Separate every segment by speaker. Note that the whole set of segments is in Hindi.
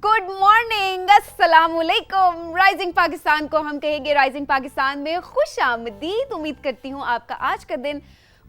Speaker 1: गुड मॉर्निंग, अस्सलाम वालेकुम। राइजिंग पाकिस्तान को हम कहेंगे राइजिंग पाकिस्तान में खुश आमदीद। उम्मीद करती हूँ आपका आज का दिन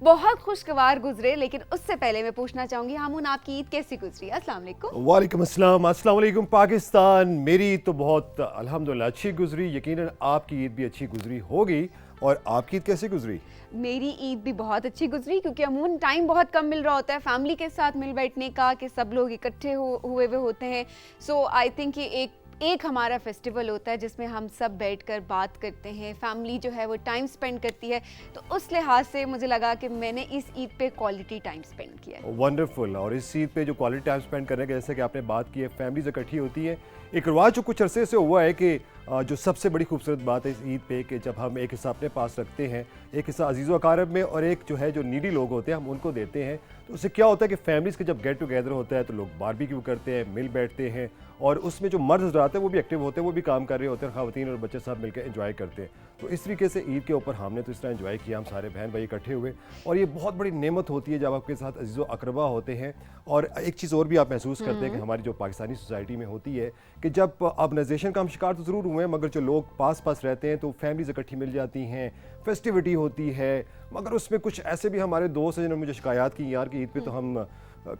Speaker 1: बहुत खुशगवार गुजरे। लेकिन उससे पहले मैं पूछना चाहूंगी हामून, आपकी ईद कैसी गुजरी? अस्सलाम वालेकुम।
Speaker 2: वालेकुम अस्सलाम, अस्सलाम वालेकुम पाकिस्तान। मेरी तो बहुत अल्हम्दुलिल्लाह अच्छी गुजरी। यकीनन आपकी ईद भी अच्छी गुजरी होगी। और आपकी ईद कैसी गुजरी?
Speaker 1: मेरी ईद भी बहुत अच्छी गुजरी, क्योंकि अमूमन टाइम बहुत कम मिल रहा होता है फैमिली के साथ मिल बैठने का, कि सब लोग इकट्ठे हुए होते हैं। सो आई थिंक ये एक हमारा फेस्टिवल होता है जिसमें हम सब बैठकर बात करते हैं, फैमिली जो है वो टाइम स्पेंड करती है। तो उस लिहाज से मुझे लगा कि मैंने इस ईद पे क्वालिटी टाइम स्पेंड किया है।
Speaker 2: वंडरफुल। और इस ईद पे जो क्वालिटी टाइम स्पेंड करने के, जैसे कि आपने बात की है, फैमिलीज इकट्ठी होती है। एक रिवाज जो कुछ अरसे से हुआ है कि जो सबसे बड़ी खूबसूरत बात है इस ईद पे कि जब हम एक हिस्सा अपने पास रखते हैं, एक हिस्सा अजीज़ो अकारब में, और एक जो है जो नीडी लोग होते हैं हम उनको देते हैं। तो उससे क्या होता है कि फैमिलीज़ के जब गेट टुगेदर होता है तो लोग बारबेक्यू करते हैं, मिल बैठते हैं, और उसमें जो मर्द हज़रात हैं वो भी एक्टिव होते हैं, वो भी काम कर रहे होते हैं, ख़वातीन और बच्चे सब मिलकर एंजॉय करते हैं। तो इस तरीके से ईद के ऊपर हमने तो इस तरह एंजॉय किया, हम सारे बहन भाई इकट्ठे हुए। और ये बहुत बड़ी नेमत होती है जब आपके साथ अजीज़ो अकरबा होते हैं। और एक चीज़ और भी आप महसूस करते हैं कि हमारी जो पाकिस्तानी सोसाइटी में होती है कि जब ऑर्गेनाइजेशन का हम शिकार तो ज़रूर हुए हैं, मगर जो लोग पास पास रहते हैं तो फैमिलीज इकट्ठी मिल जाती हैं, फेस्टिविटी होती है। मगर उसमें कुछ ऐसे भी हमारे दोस्त हैं जिन्होंने मुझे शिकायत की, यार कि ईद पे तो हम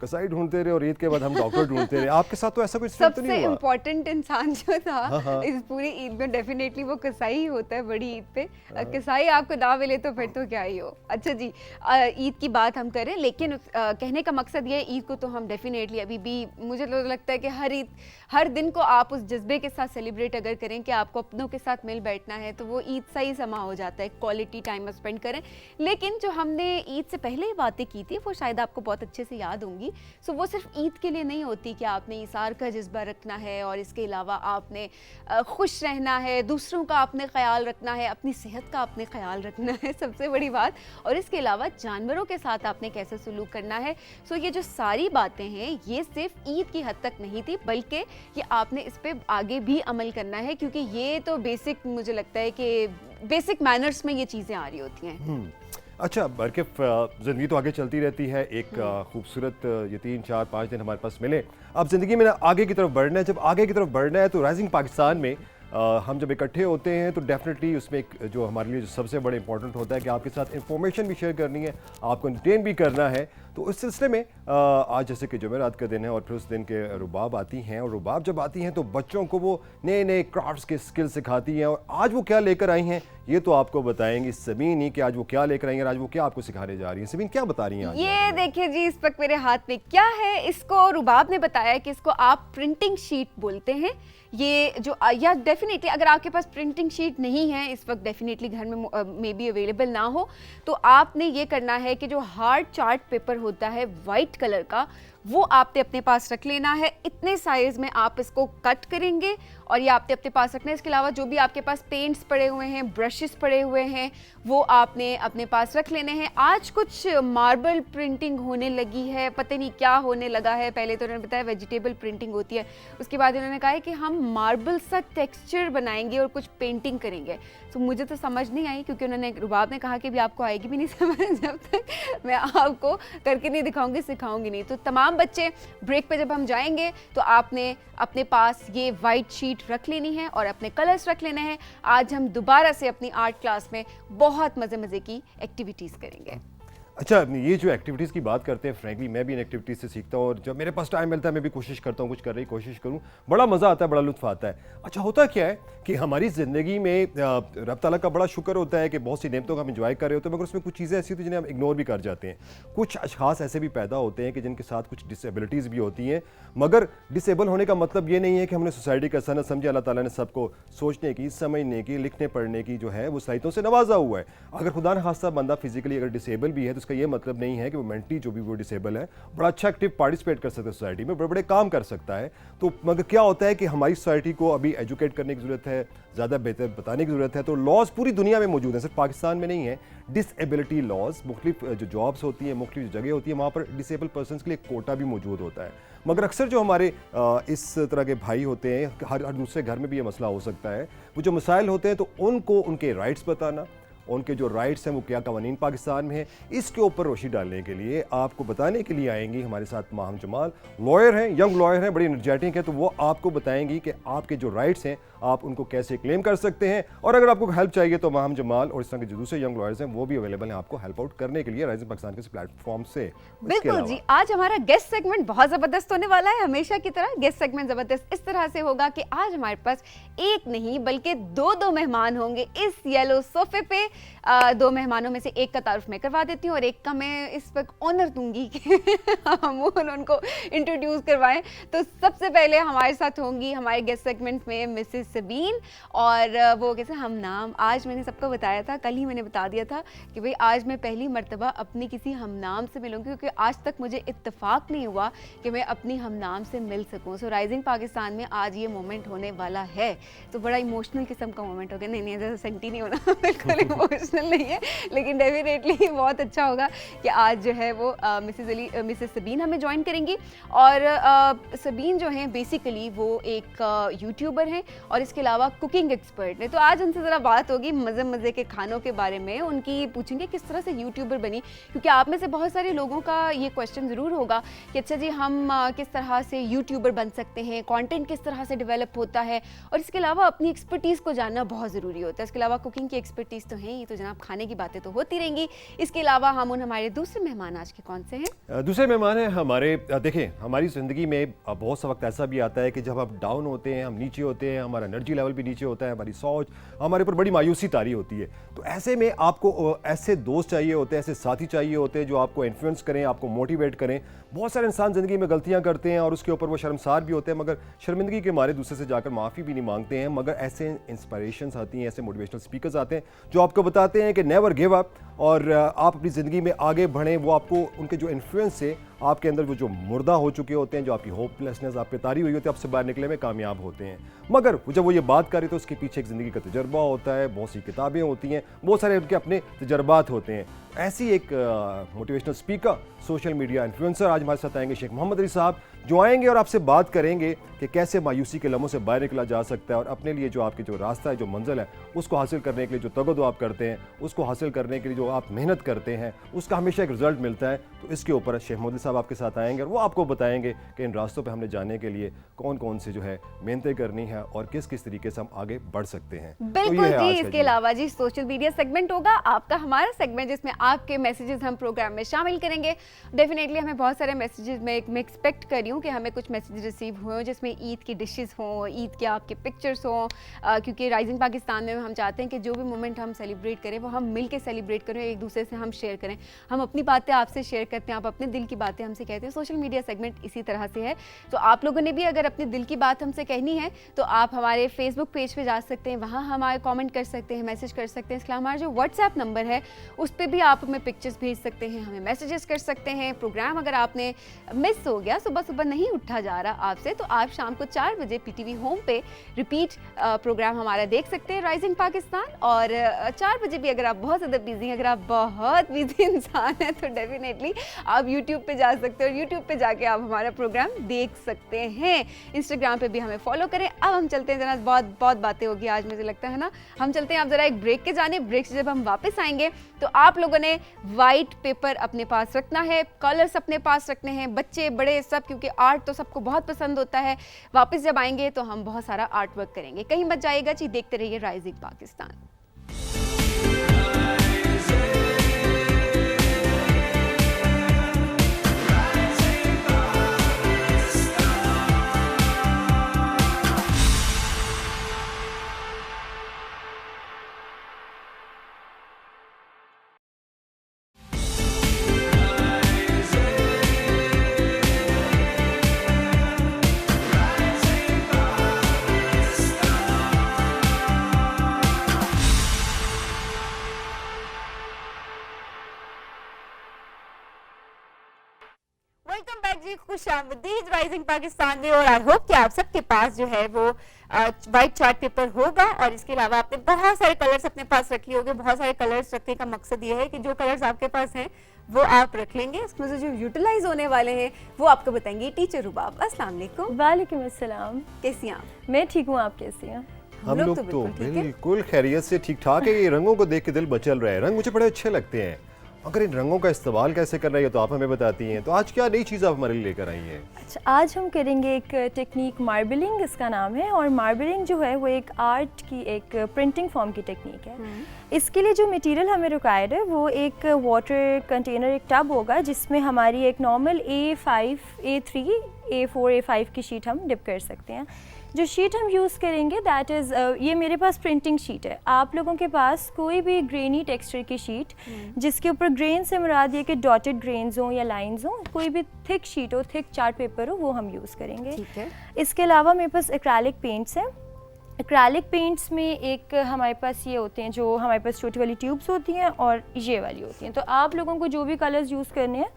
Speaker 2: कसाई ढूंढते रहे और ईद के बाद हम डॉक्टर ढूंढते रहे। आपके साथ तो ऐसा कुछ तो नहीं
Speaker 1: सबसे
Speaker 2: हुआ?
Speaker 1: इम्पोर्टेंट इंसान जो था इस पूरी ईद में डेफिनेटली वो कसाई ही होता है बड़ी ईद पे। कसाई आपको ना मिले तो फिर तो क्या ही हो। अच्छा जी, ईद की बात हम करें, लेकिन कहने का मकसद ये है, ईद को तो हम डेफिनेटली अभी भी, मुझे तो लगता है कि हर दिन को आप उस जज्बे के साथ सेलिब्रेट अगर करें कि आपको अपनों के साथ मिल बैठना है, तो वो ईद सही समा हो जाता है, क्वालिटी टाइम स्पेंड करें। लेकिन जो हमने ईद से पहले ही बातें की थी वो शायद आपको बहुत अच्छे से याद होंगी। सो वो सिर्फ ईद के लिए नहीं होती कि आपने इसार का जज्बा रखना है, और इसके अलावा आपने खुश रहना है, दूसरों का आपने ख्याल रखना है, अपनी सेहत का आपने ख्याल रखना है, सबसे बड़ी बात। और इसके अलावा जानवरों के साथ आपने कैसे सलूक करना है। सो ये जो सारी बातें हैं ये सिर्फ ईद की हद तक नहीं थी, बल्कि ये आपने इस पे आगे भी अमल करना है, क्योंकि ये तो बेसिक, मुझे लगता है कि बेसिक मैनर्स में ये चीज़ें आ रही होती हैं।
Speaker 2: अच्छा बरकिफ, ज़िंदगी तो आगे चलती रहती है। एक खूबसूरत ये 3-4-5 दिन हमारे पास मिले। अब ज़िंदगी में आगे की तरफ बढ़ना है। जब आगे की तरफ बढ़ना है तो राइजिंग पाकिस्तान में हम जब इकट्ठे होते हैं तो डेफिनेटली उसमें एक जो हमारे लिए जो सबसे बड़ा इंपॉर्टेंट होता है कि आपके साथ इंफॉर्मेशन भी शेयर करनी है, आपको एंटरटेन भी करना है। तो इस सिलसिले में आज जैसे कि जुमेरात का दिन है और फिर उस दिन के रुबाब आती हैं, और रुबाब जब आती हैं तो बच्चों को वो नए नए क्राफ्ट्स के स्किल सिखाती हैं। और आज वो क्या लेकर आई हैं ये तो आपको बताएंगी सबीन ही, कि आज वो क्या लेकर आई हैं और आज वो क्या आपको सिखाने जा रही हैं। सबीन, क्या बता रही हैं आज?
Speaker 1: ये देखिए जी, इस वक्त मेरे हाथ में क्या है, इसको रुबाब ने बताया कि इसको आप प्रिंटिंग शीट बोलते हैं। ये जो या डेफिनेटली अगर आपके पास प्रिंटिंग शीट नहीं है इस वक्त, डेफिनेटली घर में मे बी अवेलेबल ना हो, तो आपने ये करना है कि जो हार्ड चार्ट पेपर होता है वाइट कलर का, वो आपने अपने पास रख लेना है। इतने साइज में आप इसको कट करेंगे और ये आपने अपने पास रखना है। इसके अलावा जो भी आपके पास पेंट्स पड़े हुए हैं, ब्रशेस पड़े हुए हैं, वो आपने अपने पास रख लेने हैं। आज कुछ मार्बल प्रिंटिंग होने लगी है, पता नहीं क्या होने लगा है। पहले तो उन्होंने बताया वेजिटेबल प्रिंटिंग होती है, उसके बाद उन्होंने कहा है कि हम मार्बल सा टेक्सचर बनाएंगे और कुछ पेंटिंग करेंगे। तो मुझे तो समझ नहीं आई, क्योंकि उन्होंने, रुबाब ने कहा कि भी आपको आएगी भी नहीं समझ जब तक मैं आपको करके नहीं दिखाऊंगी, सिखाऊंगी नहीं। तो तमाम बच्चे ब्रेक पे जब हम जाएंगे तो आपने अपने पास ये वाइट शीट रख लेनी है और अपने कलर्स रख लेने हैं। आज हम दोबारा से अपनी आर्ट क्लास में बहुत मज़े की एक्टिविटीज़ करेंगे।
Speaker 2: अच्छा, ये जो एक्टिविटीज़ की बात करते हैं, फ्रैंकली मैं भी इन एक्टिविटीज़ से सीखता हूँ, और जब मेरे पास टाइम मिलता है मैं भी कोशिश करता हूँ कुछ करने की कोशिश करूँ। बड़ा मज़ा आता है, बड़ा लुत्फ़ आता है। अच्छा, होता क्या है कि हमारी ज़िंदगी में रब ताला का बड़ा शुक्र होता है कि बहुत सी नेमतों का हम इंजॉय कर रहे होते हैं, मगर उसमें कुछ चीज़ें ऐसी होती हैं जिन्हें हम इग्नोर भी कर जाते हैं। कुछ अशख़ास ऐसे भी पैदा होते हैं कि जिनके साथ कुछ डिसेबिलिटीज़ भी होती हैं, मगर डिसेबल होने का मतलब ये नहीं है कि हमने सोसाइटी का सनत समझे। अल्लाह ताला ने सबको सोचने की, समझने की, लिखने पढ़ने की जो है वो सलाहियतों से नवाजा हुआ है। अगर खुदा न खास्ता बंदा फिजिकली अगर डिसेबल भी है तो उसका ये मतलब नहीं है कि वो मेंटली जो भी वो डिसेबल है बड़ा अच्छा एक्टिव पार्टिसिपेट कर सकता है सोसाइटी में, बड़े बड़े काम कर सकता है। तो मगर क्या होता है कि हमारी सोसाइटी को अभी एजुकेट करने की ज़रूरत है, ज़्यादा बेहतर बताने की ज़रूरत है। तो लॉज पूरी दुनिया में मौजूद हैं, सिर्फ पाकिस्तान में नहीं है। डिसेबिलिटी लॉज, मुख्तलिफ जो जॉब्स होती हैं, मुख्तलिफ जगह होती है, वहाँ पर डिसेबल पर्सन के लिए कोटा भी मौजूद होता है। मगर अक्सर जो हमारे इस तरह के भाई होते हैं, हर दूसरे घर में भी ये मसला हो सकता है, वो जो मसाइल होते हैं तो उनको उनके राइट्स बताना, उनके जो राइट्स हैं वो क्या कवानीन पाकिस्तान में है, इसके ऊपर रोशनी डालने के लिए आपको बताने के लिए आएंगी हमारे साथ माहम जमाल। लॉयर हैं, यंग लॉयर हैं, बड़ी एनर्जेटिक हैं, तो वो आपको बताएंगी कि आपके जो राइट्स हैं आप उनको कैसे क्लेम कर सकते हैं। और अगर आपको हेल्प चाहिए तो माहम जमाल और इस तरह के जो दूसरे यंग लॉयर्स हैं वो भी अवेलेबल हैं आपको हेल्प आउट करने के लिए राइजिंग पाकिस्तान के इस प्लेटफॉर्म से।
Speaker 1: बिल्कुल जी, आज हमारा गेस्ट सेगमेंट बहुत जबरदस्त होने वाला है। हमेशा की तरह गेस्ट सेगमेंट जबरदस्त इस तरह से होगा कि आज हमारे पास एक नहीं बल्कि दो मेहमान होंगे इस येलो सोफे पे। दो मेहमानों में से एक का तारुफ मैं करवा देती हूँ और एक का मैं इस वक्त ऑनर दूंगी कि हम उनको इंट्रोड्यूस करवाएं। तो सबसे पहले हमारे साथ होंगी हमारे गेस्ट सेगमेंट में मिसेस सबीन, और वो कैसे हम नाम, आज मैंने सबको बताया था, कल ही मैंने बता दिया था कि भाई आज मैं पहली मर्तबा अपनी किसी हम नाम से मिलूंगी, क्योंकि आज तक मुझे इत्तेफाक नहीं हुआ कि मैं अपनी हम नाम से मिल सकूं। सो राइजिंग पाकिस्तान में आज ये मोमेंट होने वाला है, तो बड़ा इमोशनल किस्म का मोमेंट होगा। नहीं जैसे सेंटी नहीं होना बिल्कुल इमोशनल नहीं है, लेकिन डेफिनेटली बहुत अच्छा होगा कि आज जो है वो मिसेस सबीन हमें ज्वाइन करेंगी। और सबीन जो है बेसिकली वो एक यूट्यूबर हैं और इसके अलावा कुकिंग एक्सपर्ट है। तो आज उनसे ज़रा बात होगी मज़े के खानों के बारे में, उनकी पूछेंगे किस तरह से यूट्यूबर बनी, क्योंकि आप में से बहुत सारे लोगों का ये क्वेश्चन ज़रूर होगा कि अच्छा जी हम किस तरह से यूट्यूबर बन सकते हैं, कंटेंट किस तरह से डेवलप होता है, और इसके अलावा अपनी एक्सपर्टीज़ को जानना बहुत ज़रूरी होता है। इसके अलावा कुकिंग की एक्सपर्टीज़ तो है ही, तो जनाब खाने की बातें तो होती रहेंगी। इसके अलावा हम उन हमारे दूसरे मेहमान आज के कौन से हैं? दूसरे
Speaker 2: मेहमान हैं हमारे, देखिए हमारी ज़िंदगी में बहुत सा वक्त ऐसा भी आता है कि जब हम डाउन होते हैं, हम नीचे होते हैं, हमारा एनर्जी लेवल भी नीचे होता है, हमारी सोच, हमारे ऊपर बड़ी मायूसी तारी होती है। तो ऐसे में आपको ऐसे दोस्त चाहिए होते हैं, ऐसे साथी चाहिए होते हैं जो आपको इन्फ्लुएंस करें, आपको मोटिवेट करें। बहुत सारे इंसान ज़िंदगी में गलतियां करते हैं और उसके ऊपर वो शर्मसार भी होते हैं, मगर शर्मिंदगी के मारे दूसरे से जाकर माफ़ी भी नहीं मांगते हैं। मगर ऐसे इंस्पिरेशंस आती हैं, ऐसे मोटिवेशनल स्पीकर्स आते हैं जो आपको बताते हैं कि नेवर गिव अप और आप अपनी ज़िंदगी में आगे बढ़ें। वो आपको उनके जो इन्फ्लुएंस से आपके अंदर वो जो मुर्दा हो चुके होते हैं, जो आपकी होपलेसनेस आप पे तारी हुई होती है, आपसे बाहर निकले में कामयाब होते हैं। मगर जब वो ये बात करें तो उसके पीछे एक ज़िंदगी का तजर्बा होता है, बहुत सी किताबें होती हैं, बहुत सारे उनके अपने तजर्बात होते हैं। ऐसी एक motivational speaker, social media influencer आज हमारे साथ आएंगे शेख मोहम्मद अली साहब, जो आएंगे और आपसे बात करेंगे कि कैसे मायूसी के लम्हों से बाहर निकला जा सकता है और अपने लिए जो आपके जो रास्ता है, जो मंजिल है, उसको हासिल करने के लिए जो तगदो आप करते हैं, उसको हासिल करने के लिए जो आप मेहनत करते हैं, उसका हमेशा एक रिजल्ट मिलता है। तो इसके ऊपर शेख मोहम्मद साहब आपके साथ आएंगे और वो आपको बताएंगे कि इन रास्तों पर हमने जाने के लिए कौन कौन से जो है मेहनतें करनी है और किस किस तरीके से हम आगे बढ़ सकते हैं।
Speaker 1: बिल्कुल जी, इसके अलावा जी सोशल मीडिया सेगमेंट होगा, आपका हमारा सेगमेंट, जिसमें आपके मैसेजेस हम प्रोग्राम में शामिल करेंगे। डेफिनेटली हमें बहुत सारे मैसेजेस मैं एक्सपेक्ट कर रही हूँ कि हमें कुछ मैसेज रिसीव हुए हों जिसमें ईद की डिशेस हों, ईद के आपके पिक्चर्स हों, क्योंकि राइजिंग पाकिस्तान में हम चाहते हैं कि जो भी मोमेंट हम सेलिब्रेट करें वो हम मिल के सेलिब्रेट करें, एक दूसरे से हम शेयर करें। हम अपनी बातें आपसे शेयर करते हैं, आप अपने दिल की बातें हमसे कहते हैं। सोशल मीडिया सेगमेंट इसी तरह से है। तो आप लोगों ने भी अगर अपने दिल की बात हमसे कहनी है तो आप हमारे फेसबुक पेज पे जा सकते हैं, वहाँ हमारे कमेंट कर सकते हैं, मैसेज कर सकते हैं। इसके अलावा हमारा जो व्हाट्सएप नंबर है उस पर भी आप हमें पिक्चर्स भेज सकते हैं, हमें मैसेजेस कर सकते हैं। प्रोग्राम अगर आपने मिस हो गया, सुबह नहीं उठा जा रहा आपसे, तो आप शाम को 4 बजे PTV होम पे रिपीट प्रोग्राम हमारा देख सकते हैं राइजिंग पाकिस्तान। और 4 बजे भी अगर आप बहुत ज़्यादा बिजी हैं, अगर आप बहुत बिजी इंसान हैं, तो डेफिनेटली आप यूट्यूब पे जा सकते हैं और यूट्यूब पे जाके आप हमारा प्रोग्राम देख सकते हैं। इंस्टाग्राम पे भी हमें फॉलो करें। अब हम चलते हैं, जना बहुत बातें होगी आज, मुझे लगता है ना। हम चलते हैं आप ज़रा एक ब्रेक के जाने। ब्रेक से जब हम वापस आएंगे तो आप लोगों ने वाइट पेपर अपने पास रखना है, कलर्स अपने पास रखने हैं, बच्चे बड़े सब, क्योंकि आर्ट तो सबको बहुत पसंद होता है। वापस जब आएंगे तो हम बहुत सारा आर्ट वर्क करेंगे। कहीं मत जाइएगा जी, देखते रहिए राइजिंग पाकिस्तान। वेलकम बैक जी, खुशामदीद राइजिंग पाकिस्तान में। और आई होप कि आप सबके पास जो है वो वाइट चार्ट पेपर होगा और इसके अलावा आपने बहुत सारे कलर्स अपने पास रखे होंगे। बहुत सारे कलर्स रखने का मकसद ये है कि जो कलर्स आपके पास हैं वो आप रख लेंगे, इसमें से जो यूटिलाइज होने वाले हैं वो आपको बताएंगे टीचर रुबाब। अस्सलाम वालेकुम।
Speaker 3: वालेकुम अस्सलाम।
Speaker 1: कैसी हैं आप?
Speaker 3: मैं ठीक हूँ, आप कैसी हैं?
Speaker 2: हम लोग तो
Speaker 1: बिल्कुल ठीक है।
Speaker 2: बिल्कुल खैरियत से ठीक ठाक है। ये रंगों को देख के दिल मचल रहा है। रंग मुझे बड़े अच्छे लगते हैं, अगर इन रंगों का इस्तेमाल कैसे करना है ये तो आप हमें बताती हैं। तो आज क्या नई चीज़ आप हमारे लिए लेकर आई हैं?
Speaker 3: अच्छा, आज हम करेंगे एक टेक्निक मार्बलिंग, इसका नाम है। और मार्बलिंग जो है वो एक आर्ट की एक प्रिंटिंग फॉर्म की टेक्निक है। इसके लिए जो मटेरियल हमें रिक्वायर्ड है वो एक वाटर कंटेनर, एक टब होगा जिसमें हमारी एक normal A5, A3, A4, A5 की शीट हम डिप कर सकते हैं। जो शीट हम यूज़ करेंगे दैट इज़ ये मेरे पास प्रिंटिंग शीट है। आप लोगों के पास कोई भी ग्रेनी टेक्सचर की शीट जिसके ऊपर ग्रेन से मुराद ये कि डॉटेड ग्रेन्स हों या लाइंस हों, कोई भी थिक शीट हो, थिक चार्ट पेपर हो, वो हम यूज़ करेंगे।
Speaker 1: ठीक है।
Speaker 3: इसके अलावा मेरे पास एक्रेलिक पेंट्स हैं। एक्रेलिक पेंट्स में एक हमारे पास ये होते हैं, जो हमारे पास छोटी वाली ट्यूब्स होती हैं और ये वाली होती हैं। तो आप लोगों को जो भी कलर्स यूज़ करने हैं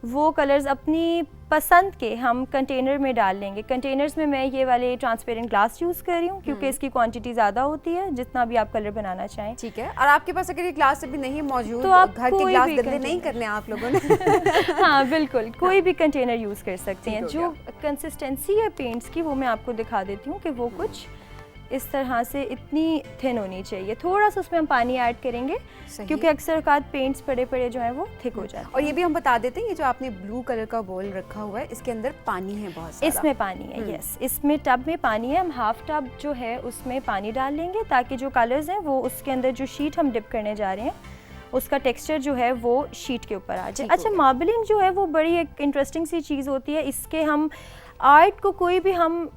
Speaker 3: वो कलर्स अपनी पसंद के हम कंटेनर में डाल लेंगे। कंटेनर्स में मैं ये वाले ट्रांसपेरेंट ग्लास यूज़ कर रही हूँ क्योंकि इसकी क्वांटिटी ज़्यादा होती है, जितना भी आप कलर बनाना चाहें।
Speaker 1: ठीक है। और आपके पास अगर ये ग्लास अभी नहीं मौजूद
Speaker 3: तो आप
Speaker 1: घर के
Speaker 3: कोई
Speaker 1: ग्लास
Speaker 3: भी
Speaker 1: गंदे
Speaker 3: कंटेनर-
Speaker 1: नहीं करने आप लोगों ने
Speaker 3: हाँ बिल्कुल, कोई भी कंटेनर यूज़ कर सकते हैं।
Speaker 1: ठीक हो
Speaker 3: जो कंसिस्टेंसी है पेंट्स की वो मैं आपको दिखा देती हूँ कि वो कुछ इस तरह से इतनी थिन होनी चाहिए। थोड़ा सा उसमें हम पानी ऐड करेंगे
Speaker 1: सही।
Speaker 3: क्योंकि अक्सर औकात पेंट्स पड़े पड़े जो हैं वो थिक हो जाते हैं।
Speaker 1: और ये भी हम बता देते हैं, ये जो आपने ब्लू कलर का बॉल रखा हुआ है इसके अंदर पानी है बहुत सारा।
Speaker 3: इसमें पानी है, यस, इसमें टब में पानी है। हम हाफ टब जो है उसमें पानी डाल लेंगे ताकि जो कलर्स हैं वो उसके अंदर, जो शीट हम डिप करने जा रहे हैं उसका टेक्सचर जो है वो शीट के ऊपर आ जाए।
Speaker 1: ठीक हो
Speaker 3: अच्छा,
Speaker 1: गया।
Speaker 3: मार्बलिंग जो है वो बड़ी एक इंटरेस्टिंग सी चीज़ होती है। इसके हम आर्ट को कोई भी हम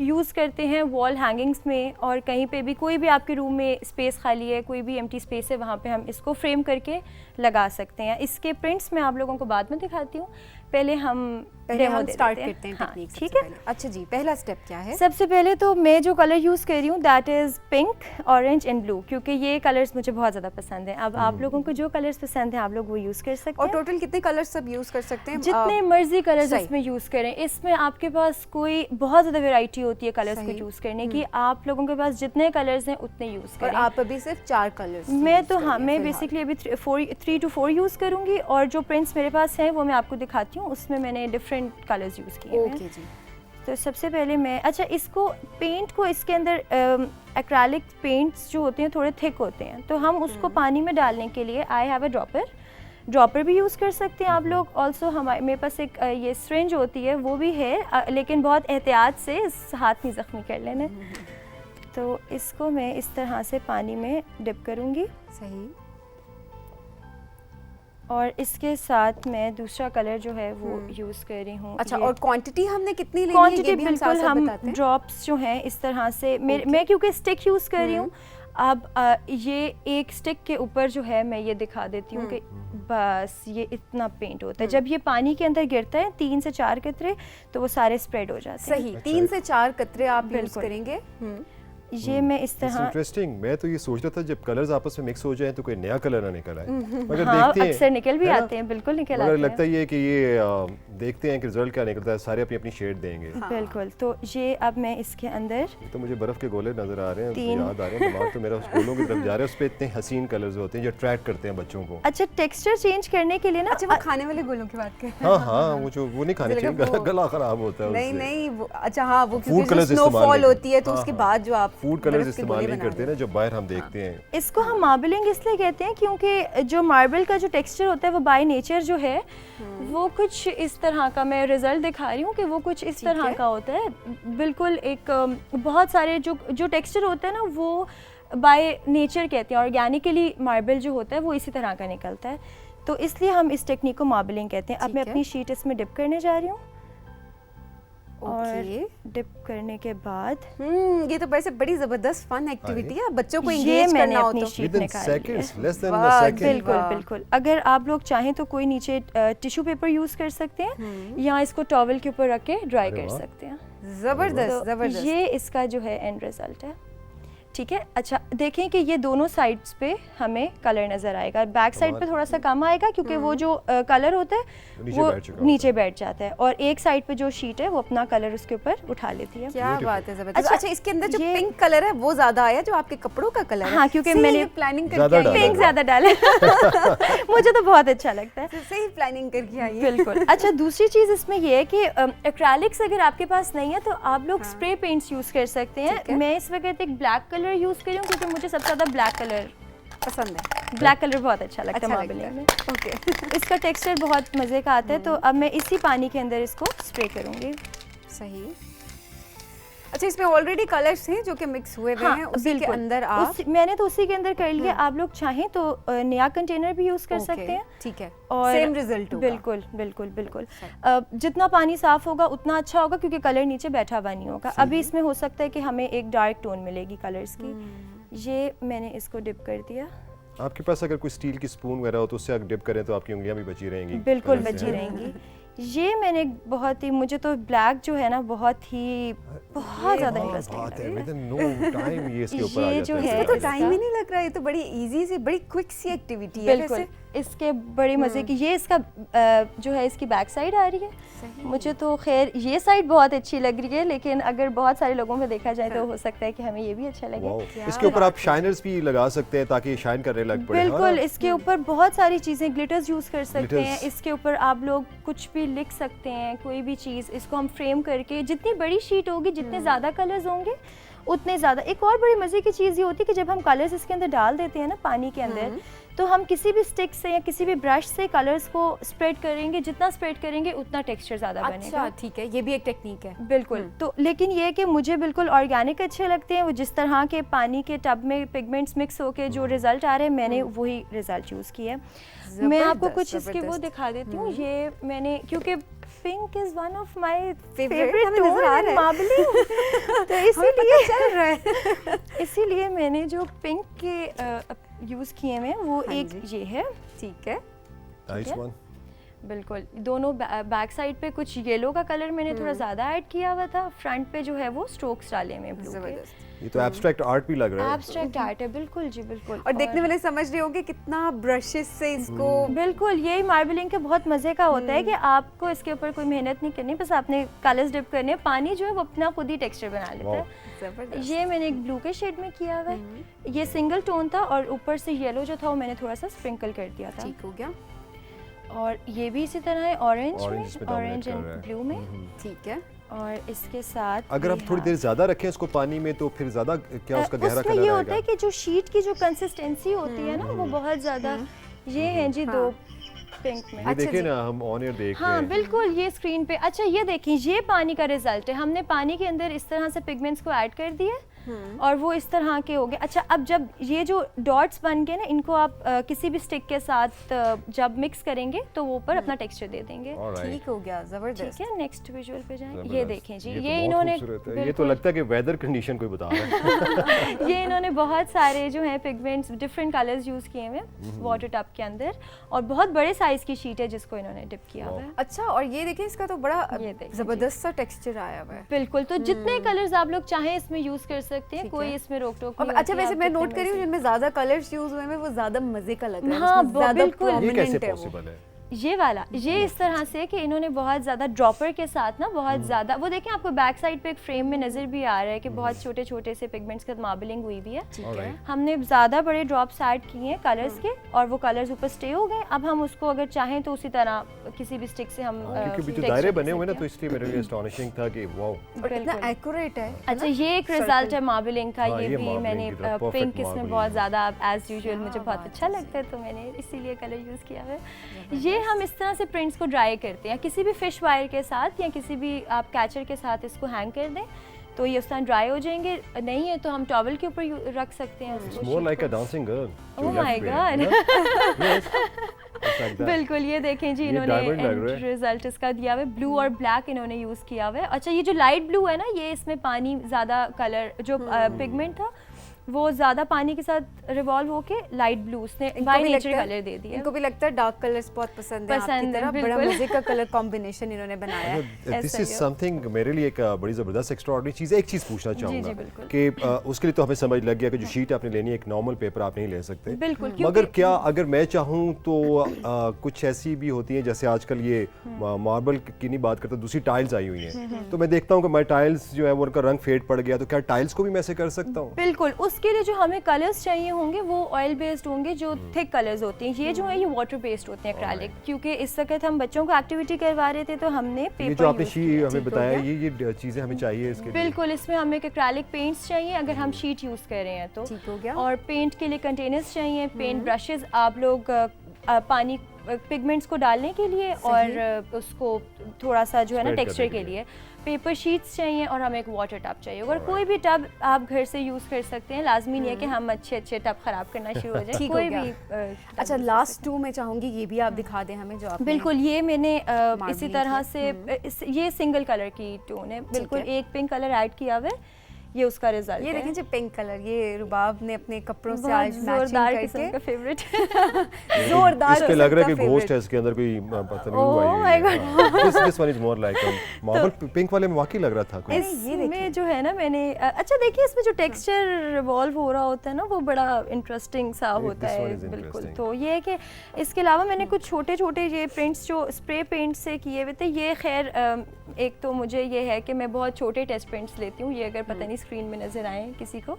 Speaker 3: यूज़ करते हैं वॉल हैंगिंग्स में, और कहीं पे भी कोई भी आपके रूम में स्पेस खाली है, कोई भी एम्प्टी स्पेस है, वहाँ पे हम इसको फ्रेम करके लगा सकते हैं। इसके प्रिंट्स मैं आप लोगों को बाद में दिखाती हूँ, पहले हम डेमो दे
Speaker 1: स्टार्ट
Speaker 3: देते हैं।
Speaker 1: करते हैं
Speaker 3: हाँ,
Speaker 1: टेक्निक
Speaker 3: ठीक
Speaker 1: सबसे
Speaker 3: है।
Speaker 1: पहले। अच्छा जी, पहला स्टेप क्या है?
Speaker 3: सबसे पहले तो मैं जो कलर यूज़ कर रही हूँ that is pink, orange and blue, क्योंकि ये कलर्स मुझे बहुत ज़्यादा पसंद हैं। अब आप लोगों को जो कलर्स पसंद हैं आप लोग वो यूज़ कर सकते
Speaker 1: और
Speaker 3: हैं।
Speaker 1: टोटल कितने कलर्स सब यूज कर सकते हैं?
Speaker 3: जितने मर्जी कलर्स
Speaker 1: सही।
Speaker 3: इसमें यूज़ करें। इसमें आपके पास कोई बहुत ज़्यादा वैरायटी होती है कलर्स को
Speaker 1: सही।
Speaker 3: यूज़ करने की। आप लोगों के पास जितने कलर्स हैं उतने यूज़
Speaker 1: और
Speaker 3: करें।
Speaker 1: आप अभी सिर्फ 4 कलर्स
Speaker 3: मैं तो हाँ, मैं बेसिकली अभी 3 to 4 यूज़ करूँगी, और जो प्रिंट्स मेरे पास हैं वो मैं आपको दिखाती हूँ। उसमें मैंने डिफरेंट कलर्स यूज़ किए हैं।
Speaker 1: ओके जी।
Speaker 3: तो सबसे पहले मैं, अच्छा, इसको पेंट को, इसके अंदर एक्रेलिक पेंट्स जो होते हैं थोड़े थिक होते हैं, तो हम उसको पानी में डालने के लिए आई हैव अ ड्रॉपर भी यूज़ कर सकते हैं आप लोग। ऑल्सो हमारे मेरे पास एक ये सिरिंज होती है वो भी है, लेकिन बहुत एहतियात से इस हाथ नहीं ज़ख्मी कर लेने। तो इसको मैं इस तरह से पानी में डिप करूँगी,
Speaker 1: सही।
Speaker 3: और इसके साथ मैं दूसरा कलर जो है वो यूज़ कर रही हूँ।
Speaker 1: अच्छा,
Speaker 3: ये
Speaker 1: और क्वांटिटी हमने कितनी लेनी है
Speaker 3: क्वांटिटी
Speaker 1: ये भी हम
Speaker 3: बिल्कुल
Speaker 1: साथ-साथ
Speaker 3: हम
Speaker 1: बताते हैं?
Speaker 3: ड्रॉप्स जो हैं इस तरह से मैं क्योंकि स्टिक यूज़ कर रही हूँ। अब ये एक स्टिक के ऊपर जो है मैं ये दिखा देती हूँ कि बस ये इतना पेंट होता है। जब ये पानी के अंदर गिरता है 3 से 4 कतरे, तो वो सारे स्प्रेड हो जाते हैं।
Speaker 1: सही। 3 से 4 कतरे आप यूज
Speaker 3: बिल्कुल।
Speaker 1: करेंगे।
Speaker 3: ये मैं इस तरह,
Speaker 2: इंटरेस्टिंग। मैं तो ये सोच रहा था जब कलर्स आपस में मिक्स हो जाए तो कोई नया कलर ना निकल आए, मगर
Speaker 3: हाँ,
Speaker 2: देखते हैं
Speaker 3: अक्सर निकल भी
Speaker 2: है ना?
Speaker 3: आते हैं, बिल्कुल निकल
Speaker 2: मगर
Speaker 3: आते
Speaker 2: लगता
Speaker 3: हैं।
Speaker 2: ही है कि ये देखते हैं कि रिजल्ट क्या निकलता है। सारे अपनी अपनी शेड देंगे।
Speaker 3: बिल्कुल। तो ये अब मैं इसके अंदर
Speaker 2: ये तो मुझे बर्फ के गोले नजर आ रहे हैं,
Speaker 3: 3
Speaker 2: याद आ रहे हैं। दिमाग तो मेरा उस गोलों की तरफ जा रहा है। उस पे इतने हसीन कलर्स होते हैं जो अट्रैक्ट करते हैं बच्चों को।
Speaker 3: अच्छा, टेक्सचर चेंज करने के लिए ना,
Speaker 1: अच्छा, वो खाने वाले गोलों की बात कर रहे हैं?
Speaker 2: हाँ हाँ, वो नहीं खाने
Speaker 1: मुझे
Speaker 2: चाहिए,
Speaker 1: लगा वो-
Speaker 2: गला खराब होता है
Speaker 1: नहीं
Speaker 2: उससे।
Speaker 1: नहीं वो, अच्छा हाँ, वो
Speaker 2: फूड
Speaker 1: क्योंकि
Speaker 2: कलर्स इस्तेमाल
Speaker 1: स्नोफॉल
Speaker 2: नहीं
Speaker 1: होती है तो
Speaker 2: हाँ,
Speaker 1: उसके
Speaker 2: हाँ।
Speaker 1: बाद जो आप
Speaker 2: फूड
Speaker 1: बर्फ
Speaker 2: कलर्स
Speaker 1: के
Speaker 2: इस्तेमाल
Speaker 1: गोले
Speaker 2: नहीं
Speaker 1: बना
Speaker 2: करते
Speaker 1: रहे
Speaker 2: ना,
Speaker 1: हो।
Speaker 2: जो बाहर हम देखते हैं।
Speaker 3: इसको हम मार्बलिंग इसलिए कहते हैं क्योंकि जो मार्बल का जो टेक्सचर होता है वो बाय नेचर जो है वो कुछ इस तरह का, मैं रिजल्ट दिखा रही हूँ कि वो कुछ इस तरह
Speaker 1: है।
Speaker 3: का होता है। बिल्कुल एक बहुत सारे जो टेक्सचर होता है ना वो बाय नेचर कहते हैं, ऑर्गेनिकली मार्बल जो होता है वो इसी तरह का निकलता है। तो इसलिए हम इस टेक्निक को मार्बलिंग कहते हैं। अब
Speaker 1: ठीक
Speaker 3: मैं
Speaker 1: है।
Speaker 3: अपनी शीट इसमें डिप करने जा रही हूँ, और
Speaker 1: ओके।
Speaker 3: डिप करने के बाद
Speaker 1: ये तो वैसे बड़ी जबरदस्त फन एक्टिविटी है, बच्चों को
Speaker 3: ये
Speaker 1: एंगेज
Speaker 3: मैंने
Speaker 1: करना हो
Speaker 3: अपनी
Speaker 1: तो।
Speaker 3: शीट
Speaker 2: Within
Speaker 3: निकाली है।
Speaker 2: seconds, less than a
Speaker 1: वाह,
Speaker 2: second.
Speaker 3: बिल्कुल
Speaker 1: वाह।
Speaker 3: बिल्कुल। अगर आप लोग चाहें तो कोई नीचे टिश्यू पेपर यूज़ कर सकते हैं, या इसको टॉवल के ऊपर रख के ड्राई
Speaker 2: अरे
Speaker 3: कर
Speaker 2: वाह।
Speaker 3: सकते हैं।
Speaker 1: जबरदस्त
Speaker 3: तो
Speaker 1: जबरदस्त।
Speaker 3: ये इसका जो है एंड रिजल्ट है। ठीक है। अच्छा देखें कि ये दोनों साइड्स पे हमें कलर नज़र आएगा, बैक साइड पे थोड़ा सा कम आएगा क्योंकि वो जो कलर होता है वो नीचे बैठ जाता है, और एक साइड पे जो शीट है वो अपना कलर उसके ऊपर उठा लेती है।
Speaker 1: क्या बात है, जबरदस्त। अच्छा इसके अंदर जो पिंक कलर है वो ज्यादा आया जो आपके कपड़ों का कलर है?
Speaker 3: हाँ, क्योंकि मैंने
Speaker 1: प्लानिंग करके आई,
Speaker 3: पिंक ज्यादा डाला मुझे तो बहुत अच्छा लगता है।
Speaker 1: सही प्लानिंग करके आई है।
Speaker 3: बिल्कुल। अच्छा दूसरी चीज़ इसमें ये है कि एक्रेलिक्स अगर आपके पास नहीं है तो आप लोग स्प्रे पेंट्स यूज़ कर सकते हैं। मैं इस वक्त एक ब्लैक कलर यूज़ कर रही हूँ क्योंकि मुझे सबसे ज़्यादा ब्लैक कलर
Speaker 1: पसंद है।
Speaker 3: ब्लैक कलर बहुत अच्छा लगता है मार्बलिंग में।
Speaker 1: ओके।
Speaker 3: इसका टेक्सचर बहुत मज़े का आता है, तो अब मैं इसी पानी के अंदर इसको स्प्रे करूँगी।
Speaker 1: सही। अच्छा इसमें ऑलरेडी कलर्स हैं जो कि मिक्स हुए हुए हैं, उसी के अंदर आप
Speaker 3: मैंने तो उसी के अंदर कर लिया। आप लोग चाहें तो नया कंटेनर भी यूज़ कर सकते हैं।
Speaker 1: ठीक है,
Speaker 3: और
Speaker 1: सेम रिजल्ट होगा।
Speaker 3: बिल्कुल बिल्कुल बिल्कुल। जितना पानी साफ होगा उतना अच्छा होगा क्योंकि कलर नीचे बैठा हुआ नहीं होगा। अभी इसमें हो सकता है कि हमें एक डार्क टोन मिलेगी कलर्स की। ये मैंने इसको डिप कर दिया।
Speaker 2: आपके पास अगर कोई स्टील की स्पून वगैरह हो तो उससे आप डिप करें तो आपकी उंगलियां भी बची रहेंगी।
Speaker 3: बिल्कुल बची रहेंगी। ये मैंने बहुत ही, मुझे तो ब्लैक जो है ना बहुत ज़्यादा इंटरेस्टिंग
Speaker 2: बात है। विद नो टाइम ये इसके ऊपर आ
Speaker 3: ये
Speaker 2: जाता
Speaker 3: जो
Speaker 2: है।
Speaker 3: है
Speaker 1: तो टाइम ही नहीं लग रहा है, ये तो बड़ी इजी सी बड़ी क्विक सी एक्टिविटी है।
Speaker 3: बिल्कुल इसके बड़े मज़े की। ये इसका जो है इसकी बैक साइड आ रही है। मुझे तो खैर ये साइड बहुत अच्छी लग रही है, लेकिन अगर बहुत सारे लोगों में देखा जाए तो हो सकता है कि हमें ये भी अच्छा लगे।
Speaker 2: इसके ऊपर आप शाइनर्स भी लगा सकते हैं ताकि शाइन करने लग पड़े।
Speaker 3: बिल्कुल, इसके ऊपर बहुत सारी चीज़ें, ग्लिटर्स यूज़ कर सकते हैं। इसके ऊपर आप लोग कुछ भी लिख सकते हैं, कोई भी चीज़। इसको हम फ्रेम करके, जितनी बड़ी शीट होगी जितने ज़्यादा कलर्स होंगे उतने ज़्यादा। एक और बड़ी मज़े की चीज़ ये होती है कि जब हम कलर्स इसके अंदर डाल देते हैं ना पानी के अंदर, तो हम किसी भी स्टिक से या किसी भी ब्रश से कलर्स को स्प्रेड करेंगे, जितना स्प्रेड करेंगे उतना टेक्सचर ज़्यादा बनेगा।
Speaker 1: अच्छा ठीक है, ये भी एक टेक्निक है।
Speaker 3: बिल्कुल। तो लेकिन ये है कि मुझे बिल्कुल ऑर्गेनिक अच्छे लगते हैं। वो जिस तरह के पानी के टब में पिगमेंट्स मिक्स होके जो रिजल्ट आ रहे हैं, मैंने वही रिजल्ट यूज़ किया है। मैं आपको कुछ इसके वो दिखा देती हूँ। ये मैंने, क्योंकि pink is one of my favourite tone in marbling, तो इसीलिए
Speaker 1: चल रहा है।
Speaker 3: इसीलिए मैंने जो पिंक के यूज़ किए हैं वो एक ये है।
Speaker 1: ठीक है,
Speaker 2: नाइस वन।
Speaker 3: बिल्कुल। दोनों बैक साइड पे कुछ येलो का कलर मैंने थोड़ा ज़्यादा ऐड किया हुआ था, फ्रंट पे जो है वो स्ट्रोक्स डाले में ब्लू के।
Speaker 2: ये तो एब्स्ट्रैक्ट आर्ट भी लग रहा है।
Speaker 3: एब्स्ट्रैक्ट आर्ट है, बिल्कुल जी बिल्कुल।
Speaker 1: और देखने वाले समझ रहे होंगे कितना ब्रशेस से इसको।
Speaker 3: बिल्कुल, यही मार्बलिंग के बहुत मज़े का होता है कि आपको इसके ऊपर कोई मेहनत नहीं करनी, बस आपने कलर्स डिप करने, पानी जो है वो अपना खुद ही टेक्सचर बना लेता है। ये मैंने एक ब्लू के शेड में किया हुआ है। ये सिंगल टोन था और ऊपर से येलो जो था वो मैंने थोड़ा सा स्प्रिंकल कर दिया था।
Speaker 1: ठीक हो गया।
Speaker 3: और ये भी इसी तरह है ऑरेंज में, ऑरेंज एंड ब्लू में।
Speaker 1: ठीक है।
Speaker 3: और इसके साथ
Speaker 2: अगर आप थोड़ी देर ज्यादा रखें इसको पानी में तो फिर ज्यादा क्या उसका गहरा कलर आएगा?
Speaker 3: ये होता है कि जो शीट की जो कंसिस्टेंसी होती है ना वो बहुत ज्यादा। ये हैं जी दो पिंक में।
Speaker 2: ये देखिए ना, हम ऑन एयर देख रहे हैं।
Speaker 3: हाँ बिल्कुल, ये स्क्रीन पे। अच्छा ये देखिए, ये पानी का रिजल्ट है। हमने पानी के अंदर इस तरह से पिगमेंट्स को ऐड कर दिए और वो इस तरह के हो गए। अच्छा अब जब ये जो डॉट्स बन गए ना, इनको आप किसी भी स्टिक के साथ जब मिक्स करेंगे तो वो ऊपर अपना टेक्सचर दे देंगे।
Speaker 1: ठीक हो गया, जबरदस्त।
Speaker 3: ठीक है, नेक्स्ट विजुअल पे जाएं। ये देखें जी, ये इन्होंने,
Speaker 2: ये तो लगता है कि वेदर कंडीशन कोई बता रहा है।
Speaker 3: ये इन्होंने बहुत सारे जो है पिगमेंट्स डिफरेंट कलर्स यूज किए हुए वाटर टब के अंदर, और बहुत बड़े साइज की शीट है जिसको इन्होंने डिप किया हुआ है।
Speaker 1: अच्छा, और ये देखिए इसका तो बड़ा जबरदस्त सा टेक्सचर आया हुआ है।
Speaker 3: बिल्कुल, तो जितने कलर्स आप लोग चाहें इसमें यूज कर सकते हैं, कोई इसमें रोक टोक नहीं।
Speaker 1: अच्छा वैसे मैं नोट करी हूँ जिनमें ज्यादा कलर्स यूज हुए हैं वो ज्यादा मजे का लग रहा है।
Speaker 3: हाँ
Speaker 1: बिल्कुल।
Speaker 2: ये कैसे पॉसिबल है?
Speaker 3: ये वाला, ये इस तरह से कि इन्होंने बहुत ज़्यादा ड्रॉपर के साथ ना बहुत ज़्यादा, वो देखें आपको बैक साइड पे एक फ्रेम में नज़र भी आ रहा है कि बहुत छोटे छोटे से पिगमेंट्स के साथ मार्बलिंग हुई भी है। हमने ज़्यादा बड़े ड्रॉप्स ऐड किए हैं कलर्स के, और वो कलर्स ऊपर स्टे हो गए। अब हम उसको अगर चाहें तो उसी तरह किसी भी स्टिक से हम
Speaker 2: क्योंकि जो दायरे बने हुए ना, तो इसलिए मेरे लिए एस्टोनिशिंग था कि वाओ
Speaker 1: कितना एक्यूरेट है।
Speaker 3: अच्छा ये एक रिजल्ट है मार्बलिंग का। ये भी मैंने पिंक इसमें बहुत ज़्यादा एज यूजुअल मुझे बहुत अच्छा लगता है तो मैंने इसीलिए कलर यूज़ किया है। ये हम इस तरह से प्रिंट्स को ड्राई करते हैं, किसी भी फिश वायर के साथ या किसी भी आप कैचर के साथ इसको हैंग कर दें तो ये उस तरह ड्राई हो जाएंगे। नहीं है तो हम टॉवल के ऊपर रख सकते हैं उसको।
Speaker 2: More like a dancing girl.
Speaker 3: Oh my God. बिल्कुल, ये देखें जी, इन्होंने रिजल्ट इसका दिया हुआ है। ब्लू और ब्लैक इन्होंने यूज़ किया हुआ है। अच्छा ये जो लाइट ब्लू है ना, ये इसमें पानी ज़्यादा कलर जो पिगमेंट था वो ज़्यादा पानी के साथ रिवॉल्व होके लाइट ब्लू उसने बाय नेचर कलर दे दिया।
Speaker 1: इनको भी लगता है डार्क कलर्स बहुत पसंद है आपकी तरह, बड़ा मजे का कलर कॉम्बिनेशन इन्होंने बनाया है।
Speaker 2: दिस इज समथिंग मेरे लिए एक बड़ी ज़बरदस्त एक्स्ट्राऑर्डिनरी चीज़ है। एक चीज़ पूछना चाहूँगा
Speaker 3: बिल्कुल।
Speaker 2: कि उसके लिए तो हमें समझ लग गया कि जो शीट आपने लेनी है एक नॉर्मल पेपर आप नहीं ले सकते,
Speaker 3: बिल्कुल,
Speaker 2: मगर क्या अगर मैं चाहूँ तो कुछ ऐसी भी होती हैं, जैसे आजकल ये मार्बल की नहीं बात करता, दूसरी टाइल्स आई हुई हैं, तो मैं देखता हूँ कि मेरे टाइल्स जो है वो उनका रंग फेड पड़ गया, तो क्या टाइल्स को भी मैं ऐसे कर सकता हूँ?
Speaker 3: बिल्कुल, उसके लिए जो हमें कलर्स चाहिए होंगे वो ऑयल बेस्ड होंगे, जो थिक कलर्स होते हैं। ये जो है ये वाटर बेस्ड होते हैं एक्रेलिक, क्योंकि इस वक्त हम बच्चों को एक्टिविटी करवा रहे थे तो हमने पेपर
Speaker 2: ये जो आपने शीट हमें बताया ये चीज़ें हमें चाहिए इसके लिए।
Speaker 3: बिल्कुल, इसमें हमें एक एक्रेलिक पेंट्स चाहिए अगर हम शीट यूज़ कर रहे हैं तो,
Speaker 1: ठीक हो गया।
Speaker 3: और पेंट के लिए कंटेनर्स चाहिए, पेंट ब्रशेस आप लोग पानी पिगमेंट्स को डालने के लिए और उसको थोड़ा सा जो है ना
Speaker 2: Spread
Speaker 3: टेक्सचर
Speaker 2: करने
Speaker 3: के
Speaker 2: के
Speaker 3: लिए, पेपर शीट्स चाहिए और हमें एक वाटर टब चाहिए। और कोई भी टब आप घर से यूज़ कर सकते हैं, लाजमी नहीं है कि हम अच्छे टब खराब करना शुरू हो जाए।
Speaker 1: ठीक
Speaker 3: कोई
Speaker 1: हो गया।
Speaker 3: भी
Speaker 1: अच्छा, लास्ट 2 में चाहूंगी ये भी आप दिखा दें हमें जो आपने।
Speaker 3: बिल्कुल, ये मैंने इसी
Speaker 1: Marbling
Speaker 3: तरह
Speaker 1: की।
Speaker 3: से ये सिंगल कलर की टोन है, बिल्कुल
Speaker 1: है।
Speaker 3: एक पिंक कलर ऐड किया हुआ है, ये उसका रिजल्ट
Speaker 1: ये
Speaker 3: है।
Speaker 1: देखें जी पिंक कलर, ये रुबाब ने अपने कपड़ों से
Speaker 3: बहुत
Speaker 1: आज मैचिंग
Speaker 3: जोरदार किस्म का
Speaker 1: करके
Speaker 3: फेवरेट
Speaker 1: जोरदार
Speaker 2: इस पे लग रहा है कि
Speaker 1: किस्म का
Speaker 2: घोस्ट है इसके अंदर कोई पता नहीं
Speaker 3: Oh
Speaker 2: हुआ
Speaker 3: my
Speaker 2: ये। This one is more like marble pink वाले में वाकई लग रहा था कोई।
Speaker 3: इसमें जो है ना मैंने अच्छा देखिए इसमें जो टेक्सचर रिवॉल्व हो रहा होता है ना वो बड़ा इंटरेस्टिंग सा होता
Speaker 2: this one
Speaker 3: है।
Speaker 2: is
Speaker 3: बिल्कुल,
Speaker 2: interesting.
Speaker 3: तो ये है कि इसके अलावा मैंने कुछ छोटे छोटे ये प्रिंट्स जो स्प्रे पेंट से किए हुए थे, ये खैर एक तो मुझे ये है कि मैं बहुत छोटे टेस्ट पेंट्स लेती हूँ, ये अगर पता नहीं स्क्रीन में नजर आए किसी को,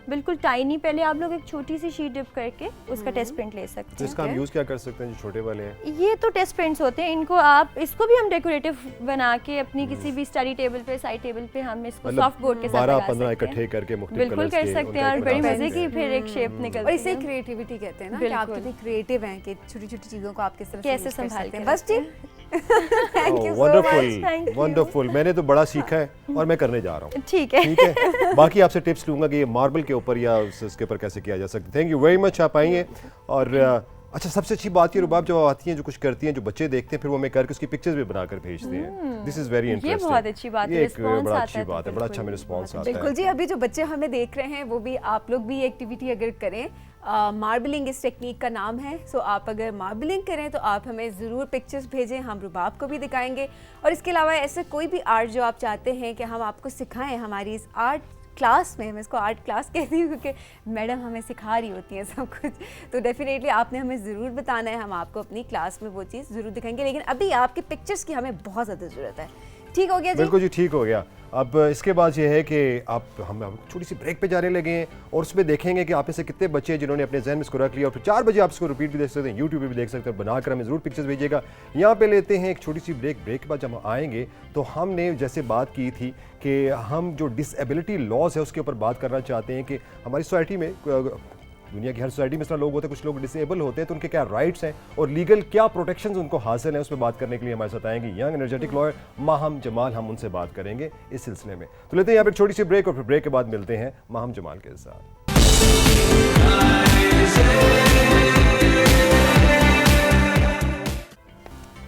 Speaker 3: बिल्कुल टाइनी, पहले आप लोग एक छोटी सी शीट डिप करके उसका टेस्ट प्रिंट ले सकते
Speaker 2: तो
Speaker 3: हैं।
Speaker 2: इसका हम यूज क्या कर सकते हैं जो छोटे वाले हैं?
Speaker 3: ये तो टेस्ट प्रिंट्स होते हैं, इनको आप इसको भी हम डेकोरेटिव बना के अपनी किसी भी स्टडी टेबल पे, साइड टेबल पे हम इसको सॉफ्ट बोर्ड के साथ लगा
Speaker 2: 12-15
Speaker 3: सकते हैं।
Speaker 2: इकट्ठे करके मुख्तलिफ
Speaker 3: बिल्कुल
Speaker 2: कलर्स
Speaker 3: कर
Speaker 2: के
Speaker 3: सकते हैं
Speaker 2: उनका
Speaker 3: और
Speaker 2: एक
Speaker 3: बड़ी
Speaker 2: बना
Speaker 3: मजे
Speaker 2: सकते
Speaker 3: की
Speaker 2: हैं।
Speaker 3: फिर एक शेप निकलती
Speaker 1: और इसे
Speaker 3: है।
Speaker 1: क्रिएटिविटी कहते हैं ना कि आप
Speaker 3: बिल्कुल।
Speaker 1: कितनी क्रिएटिव हैं कि छोटी छोटी चीजों को आप किस तरह से
Speaker 3: कैसे
Speaker 1: use कर
Speaker 3: संभाल
Speaker 1: सकते
Speaker 3: के
Speaker 1: हैं। बस
Speaker 3: रखते
Speaker 1: जी thank you so
Speaker 2: wonderful
Speaker 1: much.
Speaker 3: Thank you.
Speaker 2: Wonderful, मैंने तो बड़ा सीखा है और मैं करने जा रहा हूँ।
Speaker 3: ठीक है।
Speaker 2: ठीक है, बाकी आपसे टिप्स लूंगा कि ये मार्बल के ऊपर या उसके ऊपर कैसे किया जा सकता है। थैंक यू वेरी मच, आप आएंगे। और अच्छा, सबसे अच्छी बात ये रुबाब जो आती हैं, जो कुछ करती हैं, जो बच्चे देखते हैं फिर वो हमें करके उसकी पिक्चर्स भी बनाकर भेजते हैं। दिस इज वेरी
Speaker 3: ये
Speaker 2: इंटरेस्टिंग।
Speaker 3: बहुत अच्छी बात है,
Speaker 2: ये एक
Speaker 3: response
Speaker 2: बड़ा
Speaker 3: आता
Speaker 2: अच्छी
Speaker 3: है तो
Speaker 2: बात है, बड़ा अच्छा
Speaker 3: बिल्कुल,
Speaker 2: में रिस्पॉन्स आता
Speaker 1: बिल्कुल
Speaker 2: है।
Speaker 1: जी, अभी जो बच्चे हमें देख रहे हैं वो भी आप लोग भी एक्टिविटी अगर करें, मार्बलिंग इस टेक्निक का नाम है। सो आप अगर मार्बलिंग करें तो आप हमें ज़रूर पिक्चर्स भेजें, हम रुबाब को भी दिखाएंगे। और इसके अलावा ऐसे कोई भी आर्ट जो आप चाहते हैं कि हम आपको सिखाएं हमारी इस आर्ट क्लास में, मैं इसको आर्ट क्लास कहती हूँ क्योंकि मैडम हमें सिखा रही होती हैं सब कुछ, तो डेफिनेटली आपने हमें ज़रूर बताना है, हम आपको अपनी क्लास में वो चीज़ ज़रूर दिखाएंगे। लेकिन अभी आपकी पिक्चर्स की हमें बहुत ज़्यादा ज़रूरत है। ठीक हो गया जी?
Speaker 2: बिल्कुल जी, ठीक हो गया। अब इसके बाद ये है कि हम छोटी सी ब्रेक पे जाने लगे हैं और उसमें देखेंगे कि आप में से कितने बच्चे हैं जिन्होंने अपने जहन में इसको रख लिया और फिर 4 बजे आप इसको रिपीट भी देख सकते हैं, यूट्यूब पे भी देख सकते हैं। बनाकर हमें ज़रूर पिक्चर्स भेजिएगा। यहाँ पे लेते हैं एक छोटी सी ब्रेक। ब्रेक के बाद जब हम आएंगे तो हमने जैसे बात की थी कि हम जो डिसेबिलिटी लॉज है उसके ऊपर बात करना चाहते हैं कि हमारी सोसाइटी में, दुनिया की हर सोसाइटी में इस तरह लोग होते हैं, कुछ लोग डिसेबल होते हैं, तो उनके क्या राइट्स हैं और लीगल क्या प्रोटेक्शंस उनको हासिल हैं, उस पर बात करने के लिए हमारे साथ आएंगे young energetic lawyer Maham Jamal. हम उनसे बात करेंगे इस सिलसिले में। तो लेते हैं यहाँ पर छोटी सी ब्रेक और फिर ब्रेक के बाद मिलते हैं माहम जमाल के साथ।